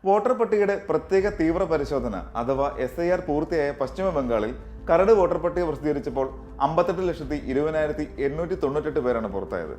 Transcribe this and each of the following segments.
Voter പട്ടികയുടെ പ്രത്യേക തീവ്ര പരിശോധന അഥവാ SIR പൂർത്തിയായ പശ്ചിമ ബംഗാളിൽ കരട് വോട്ടർ പട്ടിക പ്രസിദ്ധീകരിച്ചപ്പോൾ 58,898 പേരാണ് പുറത്തായത്.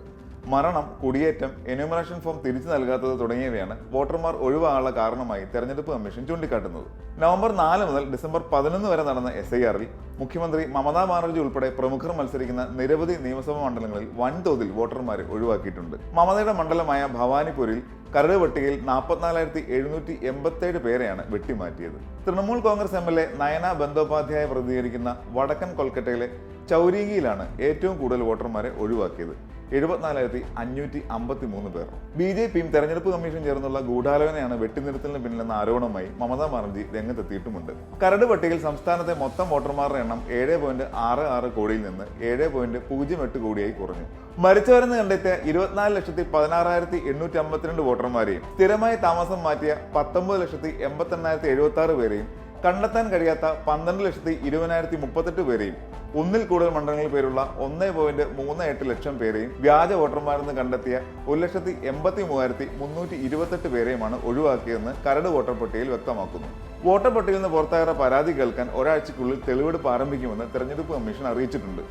മരണം, കുടിയേറ്റം, എന്യൂമറേഷൻ ഫോം തിരിച്ചു നൽകാത്തത് തുടങ്ങിയവയാണ് വോട്ടർമാർ ഒഴിവാകാനുള്ള കാരണമായി തെരഞ്ഞെടുപ്പ് കമ്മീഷൻ ചൂണ്ടിക്കാട്ടുന്നത്. നവംബർ 4 മുതൽ ഡിസംബർ 11 വരെ നടന്ന SIR-ൽ മുഖ്യമന്ത്രി മമതാ ബാനർജി ഉൾപ്പെടെ പ്രമുഖർ മത്സരിക്കുന്ന നിരവധി നിയമസഭാ മണ്ഡലങ്ങളിൽ വൻതോതിൽ വോട്ടർമാരെ ഒഴിവാക്കിയിട്ടുണ്ട്. മമതയുടെ മണ്ഡലമായ ഭവാനിപൂരിൽ കരട് പട്ടികയിൽ 44,787 പേരെയാണ് വെട്ടിമാറ്റിയത്. തൃണമൂൽ കോൺഗ്രസ് MLA നയന ബന്ദോപാധ്യായ പ്രതികരിക്കുന്ന വടക്കൻ കൊൽക്കത്തയിലെ ചൗരീഗിയിലാണ് ഏറ്റവും കൂടുതൽ വോട്ടർമാരെ ഒഴിവാക്കിയത്. 74,553 പേർ. BJPയും തെരഞ്ഞെടുപ്പ് കമ്മീഷൻ ചേർന്നുള്ള ഗൂഢാലോചനയാണ് വെട്ടിനിർത്തലിന് പിന്നിലെന്ന ആരോപണവുമായി മമതാ ബാനർജി രംഗത്തെത്തിയിട്ടുമുണ്ട്. കരട് പട്ടികയിൽ സംസ്ഥാനത്തെ മൊത്തം വോട്ടർമാരുടെ എണ്ണം 7.66 കോടിയിൽ നിന്ന് 7.08 കോടിയായി കുറഞ്ഞു. മരിച്ചവരെന്ന് കണ്ടെത്തിയ 24,16,852 വോട്ടർമാരെയും സ്ഥിരമായി താമസം മാറ്റിയ 19,88,076 പേരെയും കണ്ടെത്താൻ കഴിയാത്ത 12,20,038 പേരെയും ഒന്നിൽ കൂടുതൽ മണ്ഡലങ്ങളിൽ പേരുള്ള 1.38 ലക്ഷം പേരെയും വ്യാജ വോട്ടർമാരെന്ന് കണ്ടെത്തിയ 1,83,328 പേരെയുമാണ് ഒഴിവാക്കിയതെന്ന് കരട് വോട്ടർ പട്ടികയിൽ വ്യക്തമാക്കുന്നു. വോട്ടർ പട്ടികയിൽ നിന്ന് പുറത്തായ പരാതി കേൾക്കാൻ ഒരാഴ്ചയ്ക്കുള്ളിൽ തെളിവെടുപ്പ് ആരംഭിക്കുമെന്ന് തെരഞ്ഞെടുപ്പ് കമ്മീഷൻ അറിയിച്ചിട്ടുണ്ട്.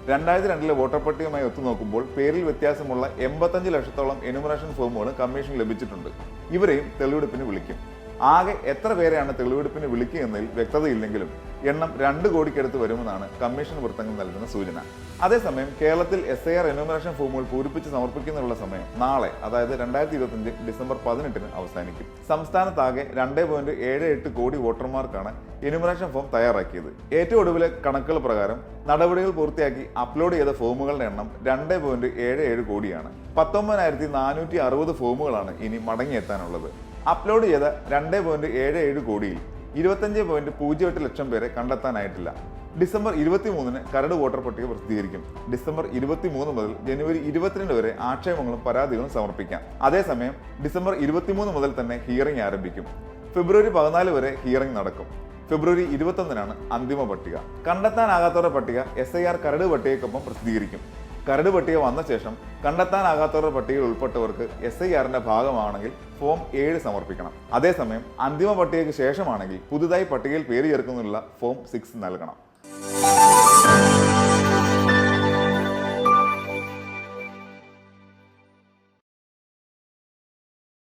2002 വോട്ടർ പട്ടികയുമായി ഒത്തുനോക്കുമ്പോൾ പേരിൽ വ്യത്യാസമുള്ള 85 ലക്ഷത്തോളം എന്യൂമറേഷൻ ഫോമുകൾ കമ്മീഷൻ ലഭിച്ചിട്ടുണ്ട്. ഇവരെയും തെളിവെടുപ്പിന് വിളിക്കും. ആകെ എത്ര പേരെയാണ് തെളിവെടുപ്പിന് വിളിക്കുക എന്നതിൽ വ്യക്തതയില്ലെങ്കിലും എണ്ണം 2 കോടിക്കടുത്ത് വരുമെന്നാണ് കമ്മീഷൻ വൃത്തങ്ങൾ നൽകുന്ന സൂചന. അതേസമയം കേരളത്തിൽ SIR എന്യൂമറേഷൻ ഫോമുകൾ പൂരിപ്പിച്ച് സമർപ്പിക്കുന്നതിനുള്ള സമയം നാളെ, അതായത് 2025 ഡിസംബർ 18 അവസാനിക്കും. സംസ്ഥാനത്താകെ 2.78 കോടി വോട്ടർമാർക്കാണ് എന്യൂമറേഷൻ ഫോം തയ്യാറാക്കിയത്. ഏറ്റവും ഒടുവിലെ കണക്കുകൾ പ്രകാരം നടപടികൾ പൂർത്തിയാക്കി അപ്ലോഡ് ചെയ്ത ഫോമുകളുടെ എണ്ണം 2.77 കോടിയാണ്. 19,460 ഫോമുകളാണ് ഇനി മടങ്ങിയെത്താനുള്ളത്. അപ്ലോഡ് ചെയ്ത 2.77 കോടിയിൽ 25.08 ലക്ഷം പേരെ കണ്ടെത്താനായിട്ടില്ല. ഡിസംബർ 23 കരട് വോട്ടർ പട്ടിക പ്രസിദ്ധീകരിക്കും. ഡിസംബർ 23 മുതൽ ജനുവരി 22 വരെ ആക്ഷേപങ്ങളും പരാതികളും സമർപ്പിക്കാം. അതേസമയം ഡിസംബർ 23 മുതൽ തന്നെ ഹിയറിംഗ് ആരംഭിക്കും. ഫെബ്രുവരി 14 വരെ ഹിയറിംഗ് നടക്കും. ഫെബ്രുവരി 21 അന്തിമ പട്ടിക. കണ്ടെത്താനാകാത്തവരുടെ പട്ടിക SIR കരട് പട്ടികയ്ക്കൊപ്പം പ്രസിദ്ധീകരിക്കും. കരട് പട്ടിക വന്ന ശേഷം കണ്ടെത്താനാകാത്തവരുടെ പട്ടികയിൽ ഉൾപ്പെട്ടവർക്ക് SIR-ന്റെ ഭാഗമാണെങ്കിൽ ഫോം 7 സമർപ്പിക്കണം. അതേസമയം അന്തിമ പട്ടികയ്ക്ക് ശേഷമാണെങ്കിൽ പുതുതായി പട്ടികയിൽ പേര് ചേർക്കുന്നതിനുള്ള ഫോം 6 നൽകണം.